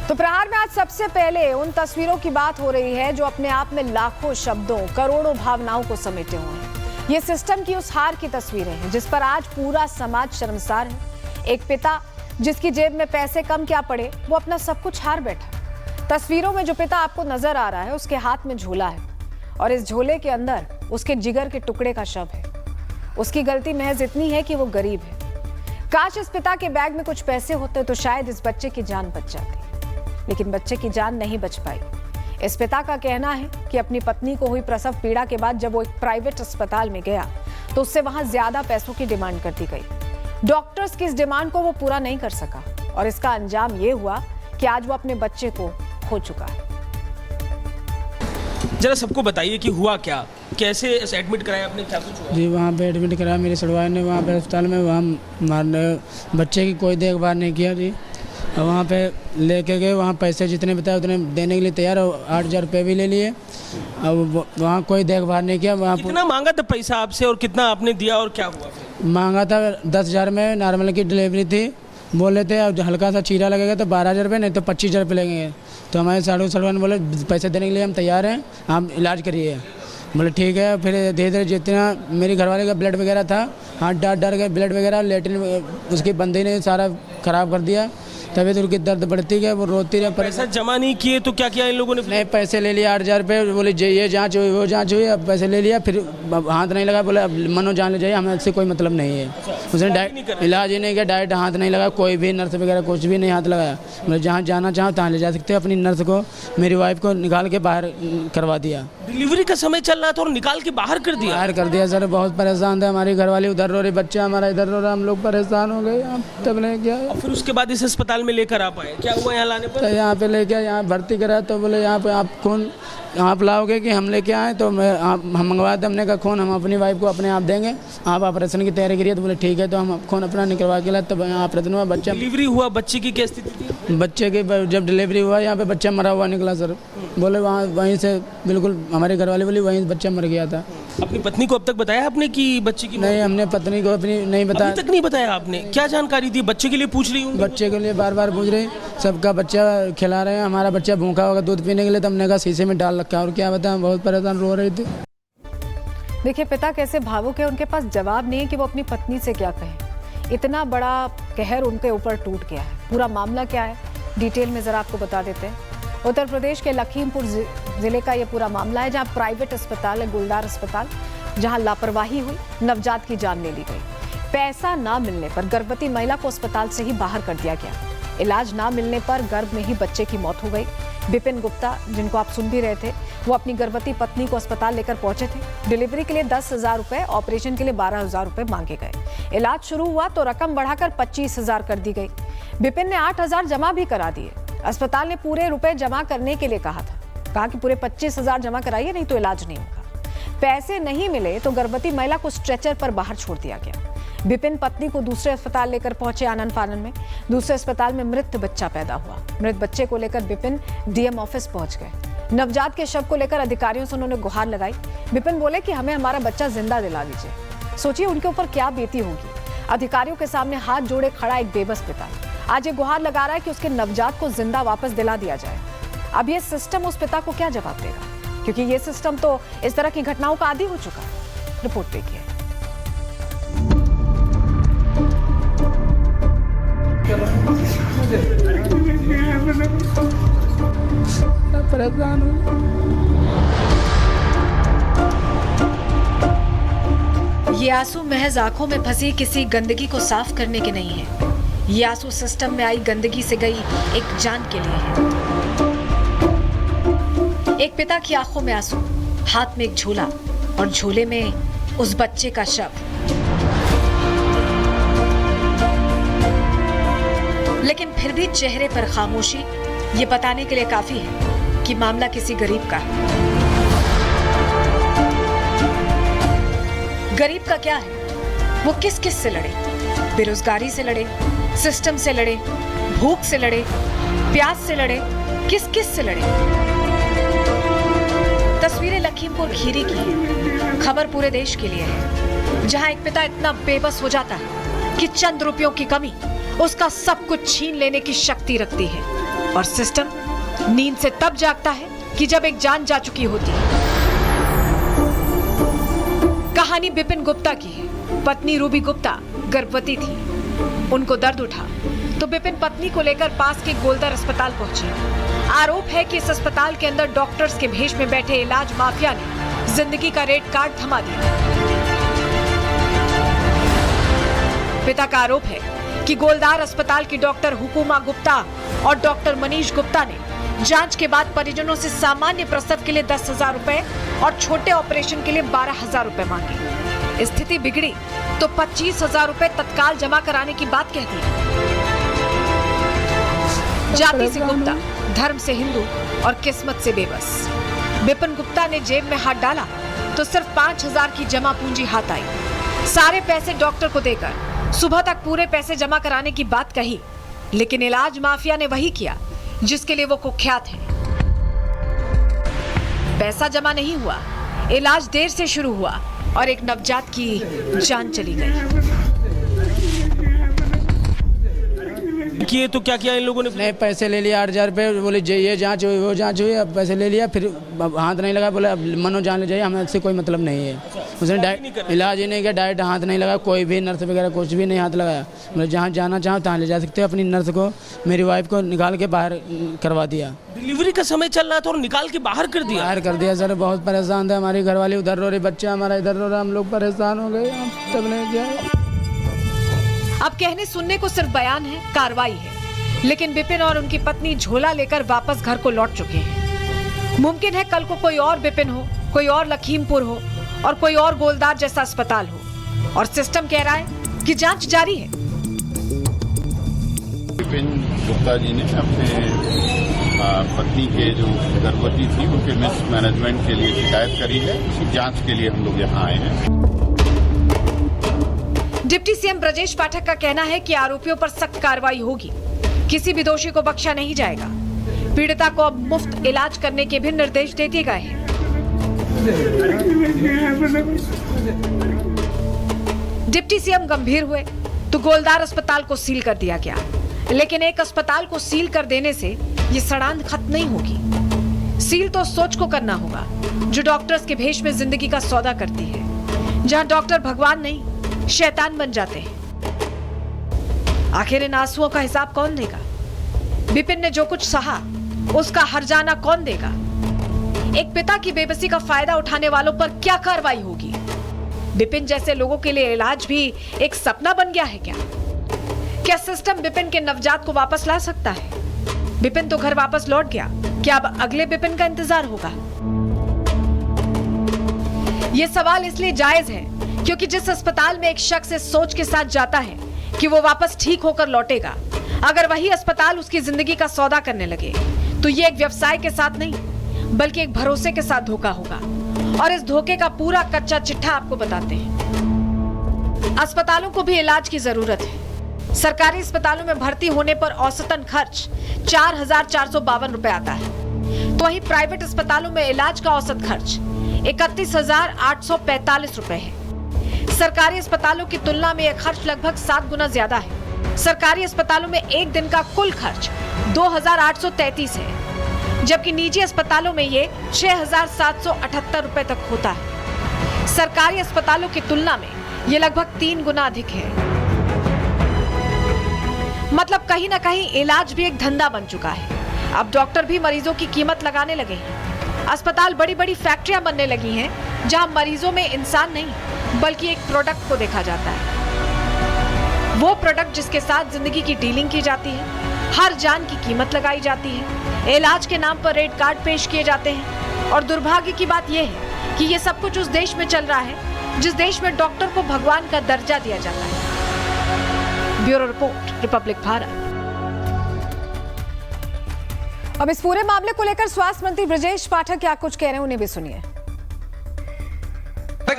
तो प्रहार में आज सबसे पहले उन तस्वीरों की बात हो रही है जो अपने आप में लाखों शब्दों, करोड़ों भावनाओं को समेटे हुए हैं। ये सिस्टम की उस हार की तस्वीरें हैं जिस पर आज पूरा समाज शर्मसार है। एक पिता जिसकी जेब में पैसे कम क्या पड़े, वो अपना सब कुछ हार बैठा। तस्वीरों में जो पिता आपको नजर आ रहा है उसके हाथ में झोला है और इस झोले के अंदर उसके जिगर के टुकड़े का शव है। उसकी गलती महज इतनी है कि वो गरीब है। काश इस पिता के बैग में कुछ पैसे होते तो शायद इस बच्चे की जान बच जाती, लेकिन बच्चे की जान नहीं बच पाई। इस पिता का कहना है कि अपनी पत्नी को हुई प्रसव पीड़ा के बाद जब वो एक प्राइवेट अस्पताल में गया तो उससे वहां ज्यादा पैसों की डिमांड कर दी गई। डॉक्टर्स की इस डिमांड को वो पूरा नहीं कर सका और इसका अंजाम ये हुआ कि आज वो अपने बच्चे को खो चुका है। जरा सबको बताइए कि हुआ क्या, कैसे एडमिट कराया आपने, क्या कुछ हुआ? जी वहाँ पे एडमिट कराया मेरे सड़वाई ने, वहाँ पे अस्पताल में। वहाँ मारने बच्चे की कोई देखभाल नहीं किया जी। और वहाँ पे लेके गए, वहाँ पैसे जितने बताए उतने देने के लिए तैयार, और 8,000 रुपये भी ले लिए। अब वहाँ कोई देखभाल नहीं किया। वहाँ कितना मांगा था पैसा आपसे और कितना आपने दिया और क्या हुआ? मांगा था 10,000 में, नॉर्मल की डिलीवरी थी। बोले थे अब हल्का सा चीरा लगेगा तो 12,000 रुपये, नहीं तो 25,000 रुपये लगेंगे। तो हमारे साड़ू ने बोले पैसे देने के लिए हम तैयार हैं, आप इलाज करिए। बोले ठीक है। फिर धीरे धीरे जितना मेरी घरवाले का ब्लड वगैरह था, हाथ डर गए, ब्लड वगैरह लेटरिन उसकी बंदी ने सारा ख़राब कर दिया। तबीयत उनकी दर्द बढ़ती गई, वो रोती रही। पैसा जमा नहीं किए तो क्या किया इन लोगों ने? नहीं, पैसे ले लिया 8,000 रुपये। बोले ये जांच हुई, वो जांच हुई, अब पैसे ले लिया। फिर हाथ नहीं लगा, बोले अब मनो जान ले जाइए, हमें इससे कोई मतलब नहीं है। उसने डायरेक्ट इलाज ही नहीं किया, डायरेक्ट हाथ नहीं लगा, कोई भी नर्स वगैरह कुछ भी नहीं हाथ लगाया। मतलब जहाँ जाना चाहो तहाँ ले जा सकते। अपनी नर्स को, मेरी वाइफ को निकाल के बाहर करवा दिया। डिलीवरी का समय चल रहा था और निकाल के बाहर कर दिया? बाहर कर दिया सर। बहुत परेशान थे, हमारी घरवाली उधर रो रही, बच्चा हमारा इधर रो रहा, हम लोग परेशान हो गए। तब ले गया। और फिर उसके बाद इस अस्पताल में लेकर आ पाए, क्या हुआ यहाँ लाने पर? तो यहाँ पे ले गया, यहाँ भर्ती करा तो बोले यहाँ पे आप खून आप लाओगे कि हम लेके आए? तो हम मंगवाए थे, हमने कहा खून हम अपनी वाइफ को अपने आप देंगे, आप ऑपरेशन की तैयारी करिए। तो बोले ठीक है। तो हम खून अपना निकलवा के लाए, तब यहाँ ऑपरेशन हुआ। बच्चा डिलीवरी हुआ, बच्चे की क्या स्थिति थी? बच्चे की जब डिलीवरी हुआ यहाँ पे बच्चा मरा हुआ निकला सर। बोले वहीं से बिल्कुल हमारे घरवाले बोली वहीं बच्चा मर गया था। अपनी पत्नी को अब तक बताया आपने कि बच्चे की? नहीं, हमने पत्नी को अपनी नहीं बताया। अभी तक नहीं बताया आपने? क्या जानकारी दी? बच्चे के लिए पूछ रही हूँ। बच्चे के लिए बार बार पूछ रहे, सबका बच्चा खिला रहे हैं। हमारा बच्चा भूखा होगा दूध पीने के लिए, तो हमने कहा शीशे में डाल रखा है। और क्या बताएं, बहुत परेशान रो रही थी। देखिए पिता कैसे भावुक है, उनके पास जवाब नहीं है कि वो अपनी पत्नी से क्या कहें। इतना बड़ा कहर उनके ऊपर टूट गया है। पूरा मामला क्या है डिटेल में जरा आपको बता देते हैं। उत्तर प्रदेश के लखीमपुर जिले का ये पूरा मामला है, जहां प्राइवेट अस्पताल है, गुलदार अस्पताल, जहां लापरवाही हुई, नवजात की जान ले ली गई। पैसा ना मिलने पर गर्भवती महिला को अस्पताल से ही बाहर कर दिया गया। इलाज ना मिलने पर गर्भ में ही बच्चे की मौत हो गई। विपिन गुप्ता, जिनको आप सुन भी रहे थे, वो अपनी गर्भवती पत्नी को अस्पताल लेकर पहुंचे थे। डिलीवरी के लिए 10,000 रुपए, ऑपरेशन के लिए 12,000 रुपए मांगे गए। इलाज शुरू हुआ तो रकम बढ़ाकर 25,000 कर दी गई। विपिन ने 8,000 जमा भी करा दिए। अस्पताल ने पूरे रुपए जमा करने के लिए कहा कि पूरे 25,000 जमा कराइए, नहीं तो इलाज नहीं होगा। पैसे नहीं मिले तो गर्भवती महिला को स्ट्रेचर पर बाहर छोड़ दिया गया। विपिन पत्नी को दूसरे अस्पताल लेकर पहुंचे आनन फानन में। दूसरे अस्पताल में मृत बच्चा पैदा हुआ। मृत बच्चे को लेकर विपिन डीएम ऑफिस पहुंच गए। नवजात के शव को लेकर अधिकारियों से उन्होंने गुहार लगाई। विपिन बोले कि हमें हमारा बच्चा जिंदा दिला दीजिए। सोचिए उनके ऊपर क्या बीती होगी। अधिकारियों के सामने हाथ जोड़े खड़ा एक बेबस पिता आज ये गुहार लगा रहा है कि उसके नवजात को जिंदा वापस दिला दिया जाए। अब ये सिस्टम उस पिता को क्या जवाब देगा, क्योंकि ये सिस्टम तो इस तरह की घटनाओं का आदी हो चुका है। रिपोर्ट देखिए। परेशान हूं। ये आंसू महज आंखों में फंसी किसी गंदगी को साफ करने के नहीं है। ये आंसू सिस्टम में आई गंदगी से गई एक जान के लिए है। एक पिता की आंखों में आंसू, हाथ में एक झोला और झोले में उस बच्चे का शव। लेकिन फिर भी चेहरे पर खामोशी ये बताने के लिए काफी है कि मामला किसी गरीब का है। गरीब का क्या है? वो किस किस से लड़े? बेरोजगारी से लड़े, सिस्टम से लड़े, भूख से लड़े, प्यास से लड़े, किस किस से लड़े? तस्वीरें लखीमपुर खीरी की है। खबर पूरे देश के लिए है, जहां एक पिता इतना बेबस हो जाता है कि चंद रुपयों की कमी उसका सब कुछ छीन लेने की शक्ति रखती है। और सिस्टम नींद से तब जागता है कि जब एक जान जा चुकी होती है। कहानी बिपिन गुप्ता की है। पत्नी रूबी गुप्ता गर्भवती थी। उनको दर्द उठा तो बिपिन पत्नी को लेकर पास के गोलदार अस्पताल पहुंचे। आरोप है कि इस अस्पताल के अंदर डॉक्टर्स के भेष में बैठे इलाज माफिया ने जिंदगी का रेड कार्ड थमा दिया। पिता का आरोप है कि गोलदार अस्पताल की डॉक्टर हुकुमा गुप्ता और डॉक्टर मनीष गुप्ता ने जांच के बाद परिजनों से सामान्य प्रसव के लिए 10,000 रुपए और छोटे ऑपरेशन के लिए 12,000 रुपए मांगे। स्थिति बिगड़ी तो 25,000 रुपए तत्काल जमा कराने की बात कहती है। जाति से गुप्ता, धर्म से हिंदू और किस्मत से बेबस। बिपिन गुप्ता ने जेब में हाथ डाला तो सिर्फ 5,000 की जमा पूंजी हाथ आई। सारे पैसे डॉक्टर को देकर सुबह तक पूरे पैसे जमा कराने की बात कही, लेकिन इलाज माफिया ने वही किया जिसके लिए वो कुख्यात है। पैसा जमा नहीं हुआ, इलाज देर से शुरू हुआ और एक नवजात की जान चली गई। किए तो क्या किया इन लोगों ने? नहीं, पैसे ले लिया 8,000 रुपये। बोले ये जांच हुई वो जांच हुई, अब पैसे ले लिया। फिर हाथ नहीं लगा, बोले अब मनो जान ले जाइए, हमें इससे कोई मतलब नहीं है। उसने इलाज ही नहीं किया, डायरेक्ट हाथ नहीं लगा, कोई भी नर्स वगैरह कुछ भी नहीं हाथ लगाया। बोले जहाँ जाना चाहो तहाँ ले जा सकते हो। अपनी नर्स को, मेरी वाइफ को निकाल के बाहर करवा दिया। डिलीवरी का समय चल रहा था और निकाल के बाहर कर दिया। बाहर कर दिया सर। बहुत परेशान थे। हमारी घरवाली उधर रो रही, बच्चा हमारा इधर रो रहा, हम लोग परेशान हो गए। तब नहीं गया। अब कहने सुनने को सिर्फ बयान है, कार्रवाई है, लेकिन बिपिन और उनकी पत्नी झोला लेकर वापस घर को लौट चुके हैं। मुमकिन है कल को कोई और बिपिन हो, कोई और लखीमपुर हो और कोई और गोलदार जैसा अस्पताल हो, और सिस्टम कह रहा है कि जांच जारी है। बिपिन गुप्ता जी ने अपने पत्नी के जो गर्भवती थी उनके मिसमैनेजमेंट के लिए शिकायत करी है। इसी जांच के लिए हम लोग यहाँ आए हैं। डिप्टी सीएम ब्रजेश पाठक का कहना है कि आरोपियों पर सख्त कार्रवाई होगी, किसी भी दोषी को बख्शा नहीं जाएगा। पीड़िता को अब मुफ्त इलाज करने के भी निर्देश दे दिए गए हैं। डिप्टी सीएम गंभीर हुए तो गोलदार अस्पताल को सील कर दिया गया, लेकिन एक अस्पताल को सील कर देने से ये सड़ांध खत्म नहीं होगी। सील तो सोच को करना होगा जो डॉक्टर्स के भेष में जिंदगी का सौदा करती है, जहां डॉक्टर भगवान नहीं शैतान बन जाते हैं। आखिर इन आंसुओं का हिसाब कौन देगा? बिपिन ने जो कुछ सहा उसका हर्जाना कौन देगा? एक पिता की बेबसी का फायदा उठाने वालों पर क्या कार्रवाई होगी? बिपिन जैसे लोगों के लिए इलाज भी एक सपना बन गया है क्या? क्या सिस्टम बिपिन के नवजात को वापस ला सकता है? बिपिन तो घर वापस लौट गया, क्या अब अगले बिपिन का इंतजार होगा? ये सवाल इसलिए जायज है क्योंकि जिस अस्पताल में एक शख्स इस सोच के साथ जाता है कि वो वापस ठीक होकर लौटेगा, अगर वही अस्पताल उसकी जिंदगी का सौदा करने लगे तो ये एक व्यवसाय के साथ नहीं बल्कि एक भरोसे के साथ धोखा होगा। और इस धोखे का पूरा कच्चा चिट्ठा आपको बताते हैं। अस्पतालों को भी इलाज की जरूरत है। सरकारी अस्पतालों में भर्ती होने पर औसतन खर्च 4,452 रुपए आता है, तो वहीं प्राइवेट अस्पतालों में इलाज का औसत खर्च 31,845 रुपए है। सरकारी अस्पतालों की तुलना में यह खर्च लगभग 7 गुना ज्यादा है। सरकारी अस्पतालों में एक दिन का कुल खर्च 2,833 है, जबकि निजी अस्पतालों में ये 6,778 रुपए तक होता है। सरकारी अस्पतालों की तुलना में ये लगभग 3 गुना अधिक है। मतलब कहीं ना कहीं इलाज भी एक धंधा बन चुका है। अब डॉक्टर भी मरीजों की कीमत लगाने लगे हैं। अस्पताल बड़ी बड़ी फैक्ट्रियां बनने लगी हैं, जहां मरीजों में इंसान नहीं बल्कि एक प्रोडक्ट को देखा जाता है। वो प्रोडक्ट जिसके साथ जिंदगी की डीलिंग की जाती है, हर जान की कीमत लगाई जाती है, इलाज के नाम पर रेड कार्ड पेश किए जाते हैं। और दुर्भाग्य की बात यह है कि ये सब कुछ उस देश में चल रहा है जिस देश में डॉक्टर को भगवान का दर्जा दिया जाता है। Bureau report, Republic Bharat. अब इस पूरे मामले को लेकर स्वास्थ्य मंत्री ब्रजेश पाठक क्या कुछ कह रहे हैं, उन्हें भी सुनिए।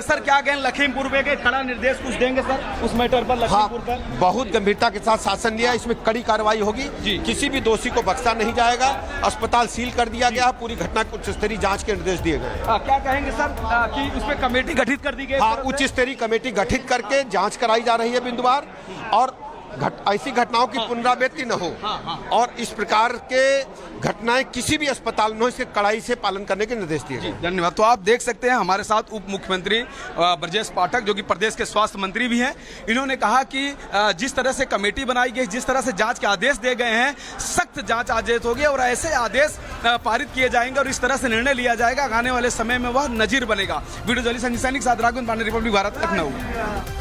सर क्या कहें, लखीमपुर में के कड़ा निर्देश कुछ देंगे सर उस मैटर पर? लखीमपुर पर बहुत गंभीरता के साथ शासन लिया, इसमें कड़ी कार्रवाई होगी। किसी भी दोषी को बख्शा नहीं जाएगा। अस्पताल सील कर दिया गया, पूरी घटना की उच्च स्तरीय जांच के निर्देश दिए गए। क्या कहेंगे सर कि उसमें कमेटी गठित कर दी गई? हाँ, उच्च स्तरीय कमेटी गठित करके जांच कराई जा रही है बिंदुवार, और ऐसी घटनाओं की पुनरावृत्ति न हो और इस प्रकार के घटनाएं किसी भी अस्पताल में हो, इसके कड़ाई से पालन करने के निर्देश दिए गए। धन्यवाद। तो आप देख सकते हैं हमारे साथ उप मुख्यमंत्री ब्रजेश पाठक, जो कि प्रदेश के स्वास्थ्य मंत्री भी हैं। इन्होंने कहा कि जिस तरह से कमेटी बनाई गई, जिस तरह से जांच के आदेश दिए गए हैं, सख्त जांच आदेश होगी और ऐसे आदेश पारित किए जाएंगे और इस तरह से निर्णय लिया जाएगा, आने वाले समय में वह नजीर बनेगा। वीडियो जर्नलिस्ट संजय सैनिक के साथ राघवेंद्र पांडे, रिपब्लिक भारत, लखनऊ।